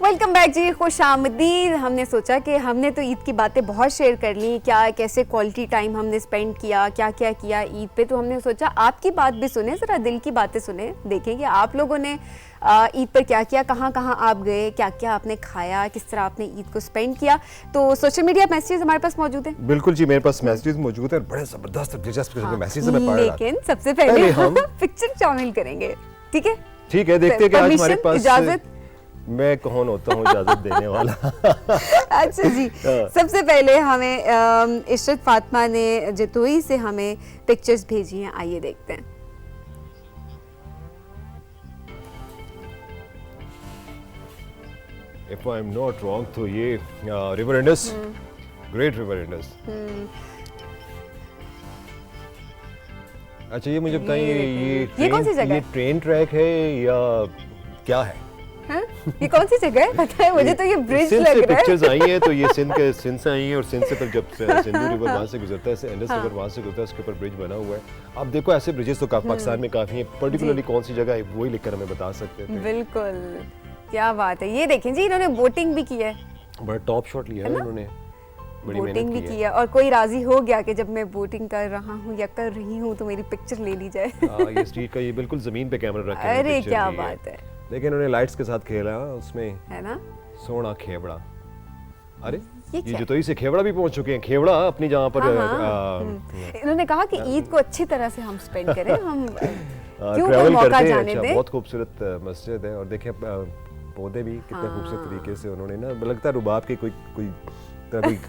Speaker 1: वेलकम बैक जी, खुश आमदीद। हमने सोचा कि हमने तो ईद की बातें बहुत शेयर कर ली, क्या कैसे क्वालिटी टाइम हमने स्पेंड किया, क्या क्या किया ईद पे, तो हमने सोचा आपकी बात भी सुने, ज़रा दिल की बातें सुने, देखें कि आप लोगों ने ईद पर क्या किया, कहाँ कहाँ आप गए, क्या क्या आपने खाया, किस तरह आपने ईद को स्पेंड किया। तो सोशल मीडिया मैसेजेस हमारे पास मौजूद हैं।
Speaker 2: बिल्कुल जी, मेरे पास मैसेजेस मौजूद हैं, बड़े ज़बरदस्त दिलचस्प किस्म के मैसेजेस मैं पढ़ रहा था।
Speaker 1: लेकिन सबसे पहले
Speaker 2: हम
Speaker 1: पिक्चर शामिल करेंगे। ठीक है,
Speaker 2: ठीक है, देखते हैं कि आज हमारे पास
Speaker 1: इजाजत।
Speaker 2: मैं कौन होता हूँ इजाजत देने वाला।
Speaker 1: अच्छा जी, सबसे पहले हमें इशरत फातिमा ने जतोई से हमें पिक्चर्स भेजी हैं, आइए देखते हैं।
Speaker 2: If I'm not wrong, तो ये river Indus, great river Indus. अच्छा, ये मुझे बताइए,
Speaker 1: ये कौन सी जगह
Speaker 2: ये
Speaker 1: है?
Speaker 2: ट्रेन ट्रैक है या क्या है?
Speaker 1: हाँ? ये कौन सी जगह है पता है मुझे? तो ये ब्रिज
Speaker 2: सिंध
Speaker 1: लग
Speaker 2: से
Speaker 1: रहा है।
Speaker 2: पिक्चर्स आई हैं, तो ये सिंध से आई हैं और सिंध से फिर जब सिंधु रिवर वहाँ से गुजरता है, इंडस रिवर वहाँ से गुजरता है, उसके ऊपर ब्रिज बना हुआ है। अब देखो ऐसे ब्रिजेस तो पाकिस्तान में काफ़ी हैं, पर्टिकुलरली कौन सी जगह है वही लिखकर हमें बता सकते थे।
Speaker 1: बिल्कुल, क्या बात है। ये देखें जी, इन्होंने बोटिंग भी की है।
Speaker 2: बड़ा टॉप शॉट लिया है उन्होंने। बड़ी
Speaker 1: वोटिंग
Speaker 2: मेहनत
Speaker 1: भी
Speaker 2: की है।
Speaker 1: किया और कोई राजी हो गया कि जब मैं वोटिंग कर रहा हूँ या कर रही हूँ तो मेरी पिक्चर ले ली जाए।
Speaker 2: ये स्ट्रीट का ये बिल्कुल जमीन पे कैमरा रख के
Speaker 1: अरे
Speaker 2: picture
Speaker 1: क्या
Speaker 2: ली है।
Speaker 1: बात है।
Speaker 2: लेकिन उन्होंने लाइट्स के साथ खेला उसमें
Speaker 1: है ना?
Speaker 2: सोना खेवड़ा। अरे
Speaker 1: ये
Speaker 2: ये
Speaker 1: क्या?
Speaker 2: जुतोई से खेवड़ा भी पहुंच चुके हैं। खेवड़ा अपनी जहाँ पर
Speaker 1: इन्होंने कहा कि ईद को अच्छी तरह से हम स्पेंड करें, हम क्यों कोई
Speaker 2: ट्रैवल
Speaker 1: मौका
Speaker 2: करते हैं।
Speaker 1: जाने
Speaker 2: अच्छा,
Speaker 1: दें।
Speaker 2: बहुत खूबसूरत मस्जिद है और देखिए पौधे भी कितने खूबसूरत तरीके से उन्होंने ना, लगता है रुबाब के कोई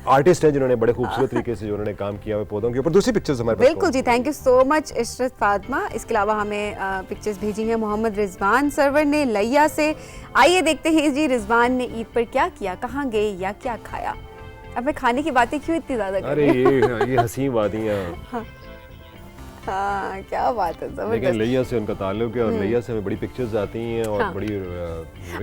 Speaker 2: आर्टिस्ट है जिन्होंने बड़े खूबसूरत तरीके से जो उन्होंने काम किया हुआ पौधों के ऊपर। दूसरी पिक्चर्स हमारे पास
Speaker 1: बिल्कुल जी, thank you so much Ishrat Fatima. इसके अलावा हमें पिक्चर्स भेजी हैं मोहम्मद रिजवान सरवर ने लैया से। आइए देखते हैं जी रिजवान ने ईद पर क्या किया, कहाँ गए या क्या खाया। अब मैं खाने की बातें क्यों इतनी ज्यादा कर
Speaker 2: अरे
Speaker 1: रही हूँ?
Speaker 2: ये हसीन वादियाँ।
Speaker 1: हाँ क्या बात है,
Speaker 2: लेकिन
Speaker 1: जबरदस्त।
Speaker 2: लैया से उनका ताल्लुक है और लैया से हमें बड़ी पिक्चर्स आती हैं और
Speaker 1: हाँ।
Speaker 2: बड़ी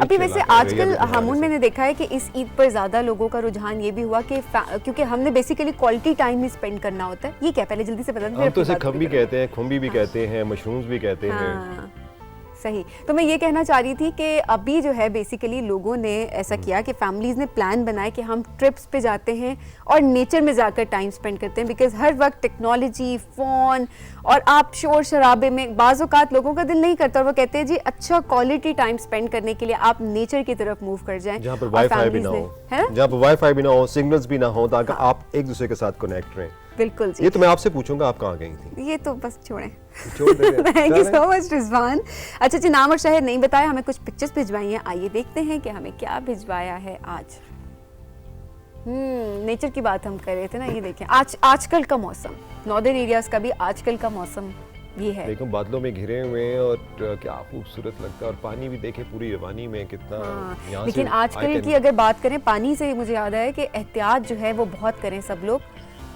Speaker 1: अभी वैसे आजकल हामुन मैंने देखा है कि इस ईद पर ज्यादा लोगों का रुझान ये भी हुआ कि क्योंकि हमने बेसिकली क्वालिटी टाइम ही स्पेंड करना होता है। ये क्या, पहले जल्दी से बता दो, फिर
Speaker 2: हम तो
Speaker 1: अपनी
Speaker 2: इसे
Speaker 1: बात
Speaker 2: खम भी
Speaker 1: करेंगे।
Speaker 2: कहते हैं, खुम्बी भी कहते हैं, मशरूम्स भी कहते हैं।
Speaker 1: हाँ, सही। तो मैं ये कहना चाह रही थी कि अभी जो है बेसिकली लोगों ने ऐसा किया कि फैमिलीज ने प्लान बनाया कि हम ट्रिप्स पे जाते हैं और नेचर में जाकर टाइम स्पेंड करते हैं, बिकॉज हर वक्त टेक्नोलॉजी, फोन और आप शोर शराबे में बाज़ औक़ात लोगों का दिल नहीं करता और वो कहते हैं जी अच्छा क्वालिटी टाइम स्पेंड करने के लिए आप नेचर की तरफ मूव कर जाएं।
Speaker 2: जहाँ पर
Speaker 1: और
Speaker 2: वाईफाई भी
Speaker 1: families
Speaker 2: ना
Speaker 1: ने-
Speaker 2: हो,
Speaker 1: है ना?
Speaker 2: जहाँ पर वाईफाई भी ना हो, सिग्नल्स भी ना हो, ताकि आप एक दूसरे के साथ कनेक्ट रहें।
Speaker 1: बिल्कुल जी।
Speaker 2: ये तो मैं आपसे पूछूंगा, आप कहाँ गई थी?
Speaker 1: ये तो बस छोड़ें।
Speaker 2: छोड़ दे रहे हैं।
Speaker 1: थैंक यू
Speaker 2: चलें।
Speaker 1: So much Rizwan. अच्छा जी, नाम और शहर नहीं बताया, हमें कुछ पिक्चर्स भिजवाई हैं। आइए देखते हैं कि हमें क्या भिजवाया है आज। नेचर की बात हम कर रहे थे ना, ये देखें आजकल का मौसम, नॉर्दर्न एरियाज का भी आजकल का मौसम ये है।
Speaker 2: देखो बादलों में घिरे हुए हैं और क्या खूबसूरत लगता है और पानी भी देखे पूरी रवानी में कितना।
Speaker 1: हाँ,
Speaker 2: यहाँ
Speaker 1: लेकिन
Speaker 2: से
Speaker 1: आजकल की अगर बात करें पानी से, मुझे याद है कि एहतियात जो है वो बहुत करें सब लोग।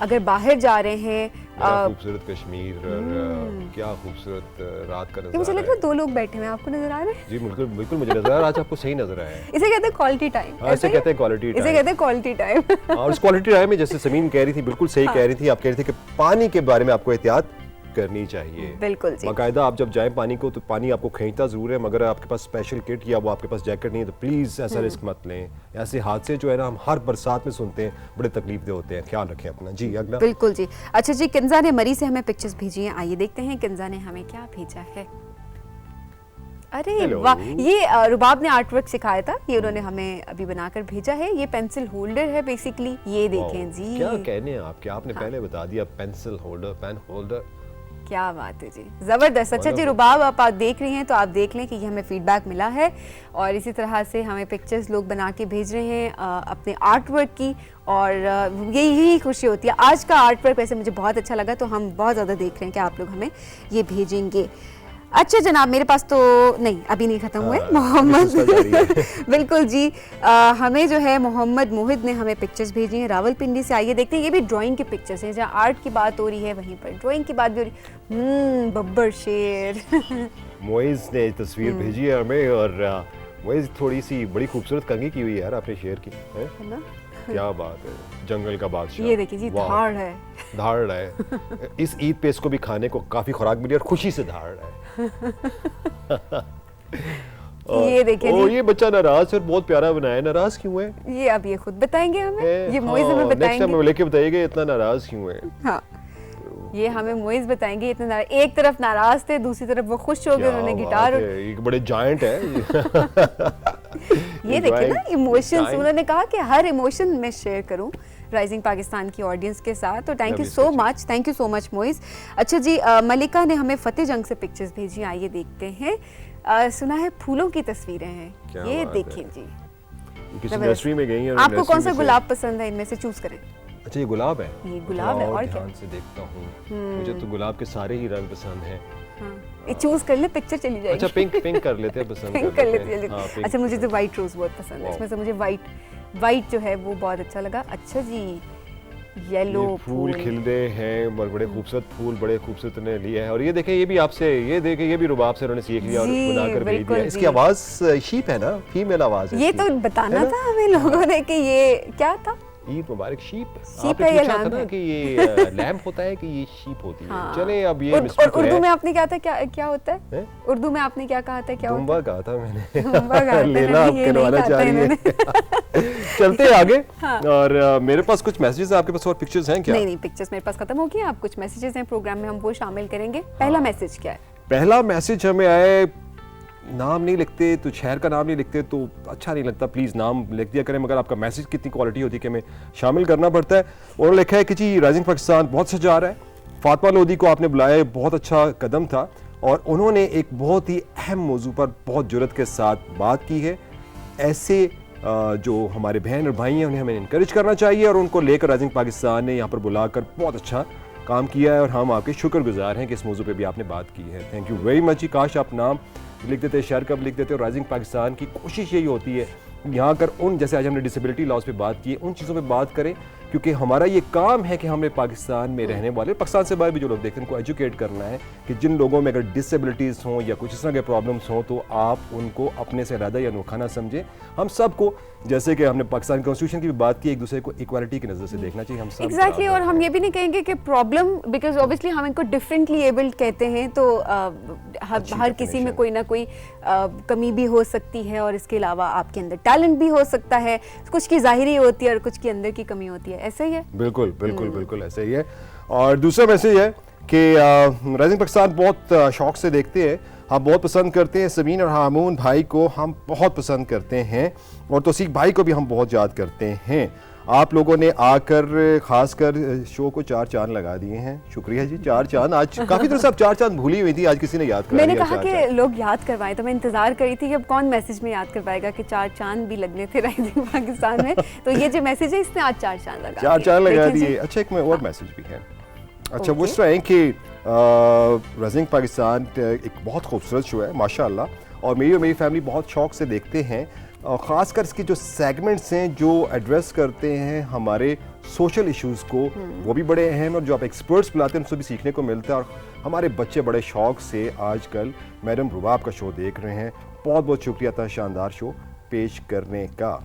Speaker 1: अगर बाहर जा रहे हैं
Speaker 2: बड़ा खूबसूरत कश्मीर और क्या खूबसूरत रात का
Speaker 1: कि मुझे
Speaker 2: नजारा
Speaker 1: लग रहा है
Speaker 2: है।
Speaker 1: 2 लोग बैठे हुए हैं, आपको नजर आ रहे हैं?
Speaker 2: जी बिल्कुल बिल्कुल, मुझे नजर आ रहा है। आज आपको सही नजर आया है।
Speaker 1: इसे कहते हैं क्वालिटी टाइम।
Speaker 2: हाँ, इसे कहते हैं क्वालिटी
Speaker 1: इसे
Speaker 2: टाइम।
Speaker 1: कहते हैं क्वालिटी टाइम।
Speaker 2: और उस क्वालिटी टाइम में जैसे समीन कह रही थी, बिल्कुल सही कह रही थी। आप कह रही थी कि पानी के बारे में आपको एहतियात करनी चाहिए।
Speaker 1: बिल्कुल जी।
Speaker 2: बाकायदा आप जब जाएं पानी को तो पानी आपको खींचता ज़रूर है, मगर आपके पास स्पेशल किट या वो आपके पास जैकेट नहीं है तो प्लीज़ ऐसा रिस्क मत लें। ऐसे हादसे जो है ना हम हर बरसात में सुनते हैं, बड़े तकलीफ दे होते हैं। ख्याल रखें अपना। जी अगला।
Speaker 1: बिल्कुल जी। अच्छा जी, किंजा ने मरी से हमें पिक्चर्स भेजी हैं। आइए देखते हैं किंजा ने हमें क्या भेजा है। अरे
Speaker 2: Hello.
Speaker 1: वाह, ये रुबाब ने आर्ट वर्क सिखाया था, ये उन्होंने हमें अभी बनाकर भेजा है। ये पेंसिल होल्डर है बेसिकली, ये देखें
Speaker 2: वाओ,
Speaker 1: जी।
Speaker 2: क्या कहने हैं आपके, आपने पहले बता दिया। पेंसिल होल्डर, पेन होल्डर,
Speaker 1: क्या बात है जी, जबरदस्त। अच्छा जी रुबाब, आप देख रही हैं तो आप देख लें कि ये हमें फीडबैक मिला है और इसी तरह से हमें पिक्चर्स लोग बना के भेज रहे हैं अपने आर्ट वर्क की, और यही खुशी होती है। आज का आर्ट वर्क वैसे मुझे बहुत अच्छा लगा, तो हम बहुत ज़्यादा देख रहे हैं कि आप लोग हमें ये भेजेंगे। अच्छा जनाब, मेरे पास तो नहीं, अभी नहीं खत्म हुए। मोहम्मद बिल्कुल जी, हमें जो है मोहम्मद मोहिद ने हमें पिक्चर्स भेजी हैं रावलपिंडी से। आइए देखते हैं, ये भी ड्राइंग के पिक्चर्स हैं। जहाँ आर्ट की बात हो रही है वहीं पर ड्राइंग की बात भी हो रही। बब्बर शेर।
Speaker 2: मोइज ने तस्वीर भेजी है हमें और मोइज थोड़ी सी बड़ी खूबसूरत कंघी की हुई है यार अपने शेर की, है?
Speaker 1: है ना?
Speaker 2: क्या बात है, जंगल का बादशाह।
Speaker 1: ये देखिए जी,
Speaker 2: वाह,
Speaker 1: धाड़ है।
Speaker 2: धाड़ है। इस ईद पे इसको भी खाने को काफी खुराक मिली और खुशी से धाड़ है।
Speaker 1: ये देखिए
Speaker 2: ओ,
Speaker 1: जी,
Speaker 2: ये बच्चा नाराज है और बहुत प्यारा बनाया है। नाराज क्यों है?
Speaker 1: ये अब ये खुद बताएंगे हमें, ये मोइज हमें
Speaker 2: नेक्स्ट टाइम
Speaker 1: बताएंगे।
Speaker 2: लेके बताइएगा इतना नाराज क्यों है।
Speaker 1: हाँ, ये हमें मोइज बताएंगे। इतने नाराज, एक तरफ नाराज थे, दूसरी तरफ वो खुश हो गए,
Speaker 2: क्या
Speaker 1: उन्होंने
Speaker 2: बात
Speaker 1: गिटार।
Speaker 2: है, ये बड़े जायंट है।
Speaker 1: ये देखिए ना इमोशंस,
Speaker 2: Giant.
Speaker 1: उन्होंने कहा कि हर इमोशन मैं शेयर करूं राइजिंग पाकिस्तान की ऑडियंस के साथ। तो thank you so much, thank you so much Moiz. अच्छा जी, मलिका ने हमें फतेह जंग से पिक्चर्स भेजी। आइए देखते हैं। सुना है फूलों की तस्वीरें हैं,
Speaker 2: क्या
Speaker 1: ये
Speaker 2: बात
Speaker 1: देखें
Speaker 2: है।
Speaker 1: जी।
Speaker 2: किसी
Speaker 1: जबरदस्त।
Speaker 2: नर्सरी में गई हैं और
Speaker 1: आपको
Speaker 2: नर्सरी
Speaker 1: कौन सा
Speaker 2: में से-
Speaker 1: गुलाब पसंद है, इनमें से चूज करें।
Speaker 2: अच्छा ये गुलाब है।
Speaker 1: ये गुलाब है,
Speaker 2: वाह,
Speaker 1: और क्या?
Speaker 2: ध्यान से देखता हूँ। मुझे तो गुलाब के सारे ही रंग पसंद हैं।
Speaker 1: हाँ, ये चूज कर ले, पिक्चर चली जाएगी।
Speaker 2: अच्छा पिंक कर लेते हैं, पसंद
Speaker 1: पिंक कर लेते
Speaker 2: हैं।
Speaker 1: हैं।
Speaker 2: हाँ, पिंक
Speaker 1: अच्छा, मुझे तो
Speaker 2: पसंद।
Speaker 1: वाइट रोज बहुत पसंद है,
Speaker 2: वाह।
Speaker 1: इसमें से मुझे वाइट जो है वो बहुत अच्छा लगा। अच्छा जी, येलो
Speaker 2: ये फूल खिल रहे हैं और बड़े खूबसूरत फूल, बड़े खूबसूरत ने लिया है। और ये देखें, ये भी आपसे, ये देखें, ये भी रुबाब से उन्होंने सीख लिया और
Speaker 1: जी,
Speaker 2: बनाकर भेज
Speaker 1: बिल्कुल
Speaker 2: दिया। इसकी
Speaker 1: जी।
Speaker 2: आवाज शीप है ना, फीमेल आवाज है
Speaker 1: ये
Speaker 2: इसकी।
Speaker 1: तो बताना
Speaker 2: है ना?
Speaker 1: था हमें लोगों ने कि ये क्या था,
Speaker 2: ईद मुबारक। शीप
Speaker 3: है
Speaker 2: आपने
Speaker 3: या
Speaker 2: पूछा था
Speaker 3: लैम्प
Speaker 2: ना
Speaker 3: है?
Speaker 2: कि ये लैम्प होता है कि ये शीप होती है।
Speaker 3: हाँ।
Speaker 2: चले अब ये
Speaker 3: और
Speaker 2: मिस्ट्री तो
Speaker 3: उर्दू
Speaker 2: है।
Speaker 3: में आपने क्या था, क्या होता है?
Speaker 2: हैं?
Speaker 3: उर्दू में आपने क्या कहा था, क्या होता
Speaker 2: दुम्बा कहा था मैंने।
Speaker 3: दुम्बा कहा था,
Speaker 2: लेना
Speaker 3: मैंने
Speaker 2: आप
Speaker 3: ये
Speaker 2: कहने वाला
Speaker 3: नहीं
Speaker 2: चाह
Speaker 3: कहा था
Speaker 2: रही है।
Speaker 3: इन्होंने।
Speaker 2: चलते हैं आगे।
Speaker 3: हाँ।
Speaker 2: और मेरे पास कुछ मैसेजेस हैं, आपके पास और पिक्चर्स हैं क्या?
Speaker 3: नहीं नहीं, पिक्चर्स मेरे पास खत्म हो गई। आप कुछ मैसेजेस हैं प्रोग्राम में, हम वो शामिल करेंगे। पहला मैसेज क्या है?
Speaker 2: पहला मैसेज हमें आए, नाम नहीं लिखते तो शहर का नाम नहीं लिखते तो अच्छा नहीं लगता, प्लीज़ नाम लिख दिया करें, मगर आपका मैसेज कितनी क्वालिटी होती है कि हमें शामिल करना पड़ता है। और लिखा है कि जी राइजिंग पाकिस्तान बहुत सजा रहा है, फातिमा लोधी को आपने बुलाया, बहुत अच्छा कदम था और उन्होंने एक बहुत ही अहम मौजू पर बहुत जुर्रत के साथ बात की है। ऐसे जो हमारे बहन और भाई हैं उन्हें हमें इनकरेज करना चाहिए और उनको लेकर राइजिंग पाकिस्तान ने यहाँ पर बुलाकर बहुत अच्छा काम किया है और हम आपके शुक्रगुजार हैं कि इस मौजू पे भी आपने बात की है। Thank you very much. काश आप नाम लिख देते, शहर कब लिख देते। और राइजिंग पाकिस्तान की कोशिश यही होती है यहाँ कर उन, जैसे आज हमने डिसेबिलिटी लॉज पे बात की है, उन चीज़ों पे बात करें, क्योंकि हमारा ये काम है कि हमें पाकिस्तान में रहने वाले, पाकिस्तान से बाहर भी जो लोग देखते हैं, उनको एजुकेट करना है कि जिन लोगों में अगर डिसेबिलिटीज़ हों या कुछ इस तरह के प्रॉब्लम्स हों तो आप उनको अपने से ज़्यादा या अनोखा ना समझें। हम सबको, जैसे कि हमने पाकिस्तान कॉन्स्टिट्यूशन की भी बात की, एक दूसरे को इक्वालिटी की नज़र से देखना चाहिए। हम सब
Speaker 1: एग्जैक्टली और हम ये भी नहीं कहेंगे कि प्रॉब्लम, बिकॉज ऑब्वियसली हम इनको डिफरेंटली एबल्ड कहते हैं, तो हर किसी में कोई ना कोई कमी भी हो सकती है और इसके अलावा आपके अंदर टैलेंट भी हो सकता है, कुछ की ज़ाहिरी होती है और कुछ की अंदर की कमी होती है, ऐसा ही है।
Speaker 2: बिल्कुल बिल्कुल बिल्कुल ऐसा ही है। और दूसरा मैसेज है कि राइजिंग पाकिस्तान बहुत शौक से देखते हैं, हम बहुत पसंद करते हैं। सबीन और हामून भाई को हम बहुत पसंद करते हैं और तौसीक भाई को भी हम बहुत याद करते हैं। आप लोगों ने आकर खासकर शो को 4 चांद लगा दिए हैं, शुक्रिया जी। 4 चांद, आज काफी देर से आप 4 चांद भूली हुई थी, आज किसी ने याद करा
Speaker 1: मैंने
Speaker 2: दिया
Speaker 1: कहा
Speaker 2: 4
Speaker 1: कि
Speaker 2: चांद।
Speaker 1: लोग याद करवाएं, तो मैं इंतजार करी थी कि अब कौन मैसेज में याद करवाएगा कि 4 चांद भी लगने थे राइजिंग पाकिस्तान में। तो ये जो मैसेज है इसने आज 4 चांद लगा
Speaker 2: 4 चांद लगा
Speaker 1: देखें जी।
Speaker 2: दिए। अच्छा, एक में और मैसेज भी है। अच्छा, वो इस तरह है कि राइजिंग पाकिस्तान एक बहुत खूबसूरत शो है माशाल्लाह, और मेरी और मेरी फैमिली बहुत शौक से देखते हैं। और ख़ासकर इसके जो सेगमेंट्स हैं जो एड्रेस करते हैं हमारे सोशल इश्यूज़ को, वो भी बड़े अहम, और जो आप एक्सपर्ट्स बुलाते हैं उनसे भी सीखने को मिलता है। और हमारे बच्चे बड़े शौक से आजकल मैडम रुबाब का शो देख रहे हैं। बहुत बहुत शुक्रिया था शानदार शो पेश करने का।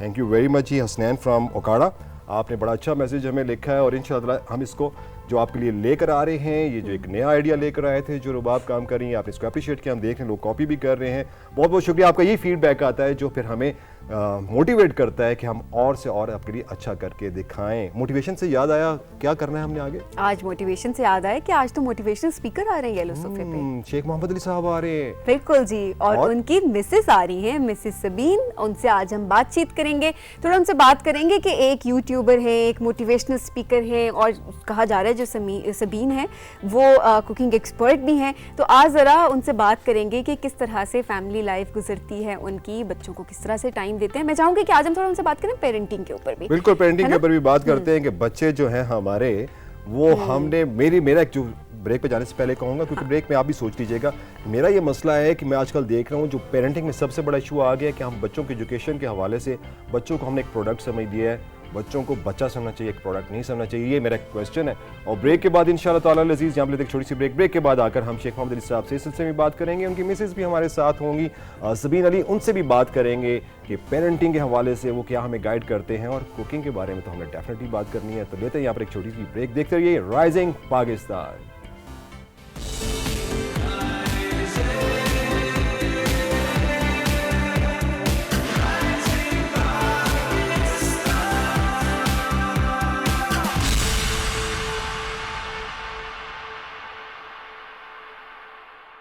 Speaker 2: Thank you very much. He Hasnain from Okara, आपने बड़ा अच्छा मैसेज हमें लिखा है और इंशाअल्लाह हम इसको जो आपके लिए लेकर आ रहे हैं, ये जो एक नया आइडिया लेकर आए थे जो रुबाब काम कर रही हैं, आपने इसको अप्रिशिएट किया, हम देख रहे हैं लोग कॉपी भी कर रहे हैं। बहुत बहुत शुक्रिया। आपका यही फीडबैक आता है जो फिर हमें मोटिवेट करता है कि हम और से और आपके लिए अच्छा करके दिखाएं। मोटिवेशन से याद आया, क्या करना है हमने आगे?
Speaker 1: आज मोटिवेशन से याद आया कि आज तो मोटिवेशनल स्पीकर आ रहे हैं येलो सोफे पे।
Speaker 2: शेख मोहम्मद अली साहब आ रहे हैं।
Speaker 1: बिल्कुल जी, और उनकी मिसेस आ रही हैं, मिसेस सबीन। उनसे आज हम बातचीत करेंगे, थोड़ा उनसे बात करेंगे कि एक यूट्यूबर है, एक मोटिवेशनल स्पीकर है, और कहा जा रहा है जो सबीन है वो कुकिंग एक्सपर्ट भी हैं। तो आज ज़रा उनसे बात करेंगे कि किस तरह से फैमिली लाइफ गुजरती है उनकी, बच्चों को किस तरह से टाइम देते हैं। मैं चाहूँगी कि आज हम थोड़ा उनसे बात करें पेरेंटिंग के ऊपर भी।
Speaker 2: बिल्कुल, पेरेंटिंग के ऊपर भी बात करते हैं कि बच्चे जो हैं हमारे, वो हमने मेरा एक जो ब्रेक पे जाने से पहले कहूँगा, क्योंकि ब्रेक में आप भी सोच लीजिएगा, मेरा ये मसला है कि मैं आजकल देख रहा हूँ जो पेरेंटिंग में सबसे बड़ा इशू आ गया है कि हम बच्चों के एजुकेशन के हवाले से बच्चों को हमने एक प्रोडक्ट समझ दिया है, बच्चों को बच्चा समझना चाहिए, एक प्रोडक्ट नहीं समझना चाहिए। ये मेरा क्वेश्चन है। और ब्रेक के बाद इंशाल्लाह ताला अज़ीज़ यहाँ पर एक छोटी सी ब्रेक के बाद आकर हम शेख मोहम्मद अली साहब से इस सिलसिले में बात करेंगे। उनकी मिसेस भी हमारे साथ होंगी, सबीन अली, उनसे भी बात करेंगे कि पेरेंटिंग के हवाले से वो क्या हमें गाइड करते हैं, और कुकिंग के बारे में तो हमने डेफिनेटली बात करनी है। तो लेते हैं यहाँ पर एक छोटी सी ब्रेक, देखते रहिए राइजिंग पाकिस्तान।